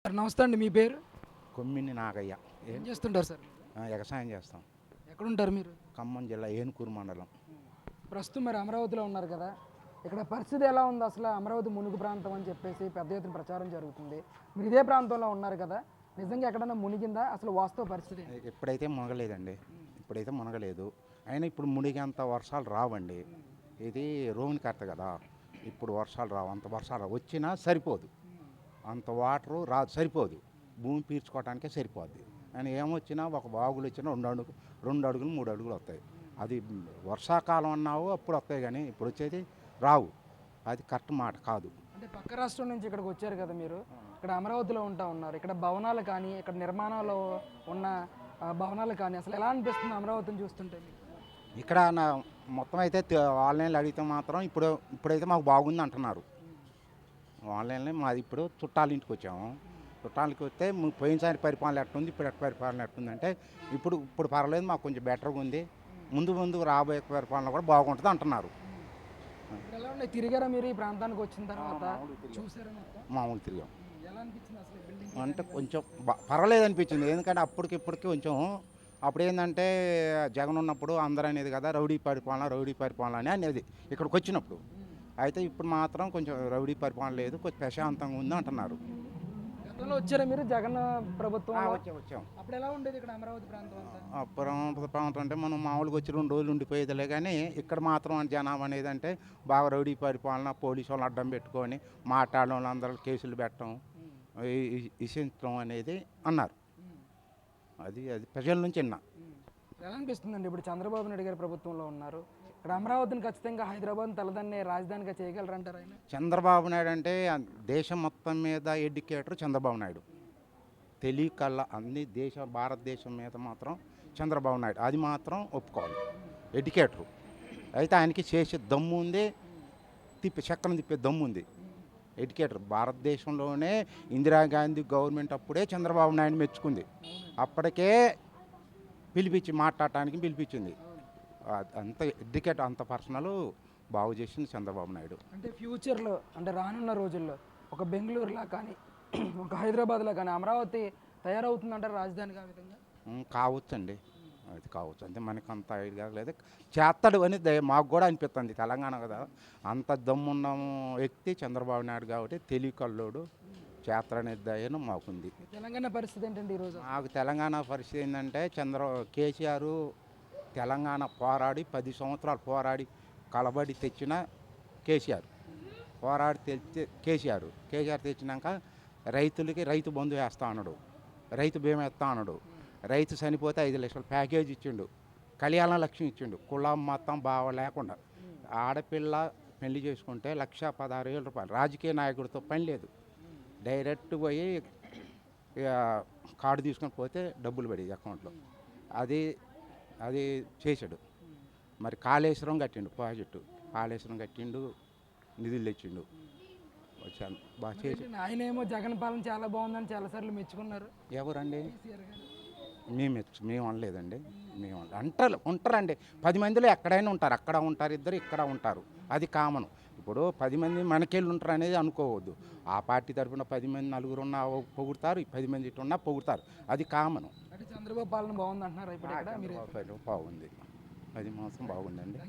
Sir నమస్తే అండి. మీ పేరు? కొమ్మిని నాగయ్య. ఏం చేస్తుంటారు సార్? వ్యవసాయం చేస్తాం. ఎక్కడుంటారు మీరు? ఖమ్మం జిల్లా ఏనుకూరు మండలం. ప్రస్తుతం మరి అమరావతిలో ఉన్నారు కదా, ఇక్కడ పరిస్థితి ఎలా ఉంది అసలు? అమరావతి మునుగు ప్రాంతం అని చెప్పేసి పెద్ద ఎత్తున ప్రచారం జరుగుతుంది. మీరు ఇదే ప్రాంతంలో ఉన్నారు కదా, నిజంగా ఎక్కడన్నా మునిగిందా? అసలు వాస్తవ పరిస్థితి ఏంటి? ఇప్పుడైతే మునగలేదండి. ఇప్పుడైతే మునగలేదు. అయినా ఇప్పుడు మునిగేంత వర్షాలు రావండి. ఇది రోహిణి కట్ట కదా, ఇప్పుడు వర్షాలు రావు. అంత వర్షాలు రావు. వచ్చినా సరిపోదు. అంత వాటరు రాదు, సరిపోదు. భూమి పీల్చుకోవడానికే సరిపోద్ది. అని ఏమొచ్చినా ఒక వాగులు వచ్చినా 2 అడుగులు 3 అడుగులు వస్తాయి. అది వర్షాకాలం అన్నావు అప్పుడు వస్తాయి, కానీ ఇప్పుడు వచ్చేది రావు. అది కరెక్ట్ మాట కాదు. అంటే పక్క రాష్ట్రం నుంచి ఇక్కడికి వచ్చారు కదా మీరు, ఇక్కడ అమరావతిలో ఉన్నారు. ఇక్కడ భవనాలు కానీ, ఇక్కడ నిర్మాణాలు ఉన్న భవనాలు కానీ అసలు ఎలా అనిపిస్తుంది అమరావతిని చూస్తుంటే మీకు? ఇక్కడ మొత్తం అయితే ఆన్లైన్లో అడిగితే మాత్రం ఇప్పుడైతే మాకు బాగుంది అంటున్నారు. ఆన్లైన్లో మాది ఇప్పుడు చుట్టాల ఇంటికి వచ్చాము. చుట్టాలకి వస్తే పోయినసారి పరిపాలన ఎట్టుంది, ఇప్పుడు పరిపాలన ఎట్టుందంటే ఇప్పుడు పర్వాలేదు, మాకు కొంచెం బెటర్గా ఉంది. ముందు రాబోయే పరిపాలన కూడా బాగుంటుంది అంటున్నారు. ఎలా ఉన్నాయి? తిరిగారా మీరు ఈ ప్రాంతానికి వచ్చిన తర్వాత? చూసారా? మామూలు తిరిగాం. ఎలా అనిపించింది అసలు బిల్డింగ్? అంటే కొంచెం పర్వాలేదు అనిపించింది. ఎందుకంటే ఇప్పటికి కొంచెం అప్పుడు ఏంటంటే జగన్ ఉన్నప్పుడు అందరూ అనేది కదా రౌడీ పరిపాలన అనేది ఇక్కడికి వచ్చినప్పుడు. అయితే ఇప్పుడు మాత్రం కొంచెం రౌడీ పరిపాలన లేదు, కొంచెం ప్రశాంతంగా ఉంది అంటున్నారు. గతంలో వచ్చారా మీరు జగన్ ప్రభుత్వం? వచ్చాం. అప్పుడు ఎలా ఉండేది ఇక్కడ అమరావతి ప్రాంతం అంతా? ప్రాంతం అంటే మనం మామూలుగా వచ్చి 2 రోజులు ఉండిపోయేదిలే, కానీ ఇక్కడ మాత్రం జనాభా అనేది అంటే బాగా రౌడీ పరిపాలన, పోలీసు వాళ్ళు అడ్డం పెట్టుకొని మాట్లాడడం, వాళ్ళందరూ కేసులు పెట్టడం, ఇసించడం అనేది అన్నారు. అది ప్రజల నుంచి విన్నా. ఎలా అనిపిస్తుందండి? ఇప్పుడు చంద్రబాబు నాయుడు గారి ప్రభుత్వంలో ఉన్నారు, ఇక్కడ అమరావతిని ఖచ్చితంగా హైదరాబాద్ తలదన్నే రాజధానిగా చేయగలరంటారు ఆయన? చంద్రబాబు నాయుడు అంటే దేశం మొత్తం మీద ఎడ్యుకేటర్ చంద్రబాబు నాయుడు. తెలియకల్లా భారతదేశం మీద మాత్రం చంద్రబాబు నాయుడు అది మాత్రం ఒప్పుకోవాలి. ఎడ్యుకేటరు అయితే ఆయనకి చేసే దమ్ము ఉంది, చక్రం తిప్పే దమ్ము ఉంది. ఎడ్యుకేటర్ భారతదేశంలోనే ఇందిరాగాంధీ గవర్నమెంట్ అప్పుడే చంద్రబాబు నాయుడు మెచ్చుకుంది. అప్పటికే మాట్లాడటానికి పిలిపించింది. అంత ఎడ్యుకేటర్, అంత పర్సనల్ బాగు చేసింది చంద్రబాబు నాయుడు. అంటే ఫ్యూచర్లో, అంటే రానున్న రోజుల్లో ఒక బెంగళూరులా కానీ ఒక హైదరాబాద్లో కానీ అమరావతి తయారవుతుందంటారు రాజధానిగా? ఆ విధంగా కావచ్చండి, అది కావచ్చు. అంటే మనకు అంత ఐడియా లేదు. చేస్తాడు అని మాకు కూడా అనిపిస్తుంది. తెలంగాణ కదా, అంత దమ్మున్న వ్యక్తి చంద్రబాబు నాయుడు కాబట్టి తెలియకల్లోడు చేస్తాడనే దయను మాకుంది. తెలంగాణ పరిస్థితి ఏంటంటే ఈరోజు? మాకు తెలంగాణ పరిస్థితి ఏంటంటే కేసీఆర్ తెలంగాణ పోరాడి 10 సంవత్సరాలు పోరాడి కలబడి తెచ్చిన కేసీఆర్ తెచ్చినాక రైతులకి రైతు బంధు వేస్తా అన్నాడు, రైతు బీమా వేస్తా అన్నాడు. రైతు చనిపోతే 5 లక్షల ప్యాకేజ్ ఇచ్చిండు, కళ్యాణ లక్ష్యం ఇచ్చిండు. కులం మతం బావ లేకుండా ఆడపిల్ల పెళ్లి చేసుకుంటే 1,16,000 రూపాయలు. రాజకీయ నాయకుడితో పని లేదు, డైరెక్ట్ పోయి కార్డు తీసుకొని పోతే డబ్బులు పడేది అకౌంట్లో. అది చేశాడు. మరి కాళేశ్వరం కట్టిండు, ప్రాజెక్టు కాళేశ్వరం కట్టిండు, నిధులు తెచ్చిండు. వచ్చాను బాగా చేసి. ఆయన ఏమో జగన్ పాలన చాలా బాగుందని చాలాసార్లు మెచ్చుకున్నారు. ఎవరండి? మేము అనలేదండి. మేము ఉంటారండి 10 మందిలో ఎక్కడైనా ఉంటారు. అక్కడ ఉంటారు ఇద్దరు, ఇక్కడ ఉంటారు, అది కామన్. ఇప్పుడు 10 మంది మనకెళ్ళి ఉంటారు అనేది అనుకోవద్దు. ఆ పార్టీ తరఫున 10 మంది నలుగురు ఉన్నా పొగుడతారు, 10 మంది ఇటు ఉన్నా పొగుడతారు, అది కామన్. అంటే చంద్రబాబు పాలన బాగుంది అంటున్నారు ఇప్పుడు? బాగుంది, 10 మాసం బాగుందండి.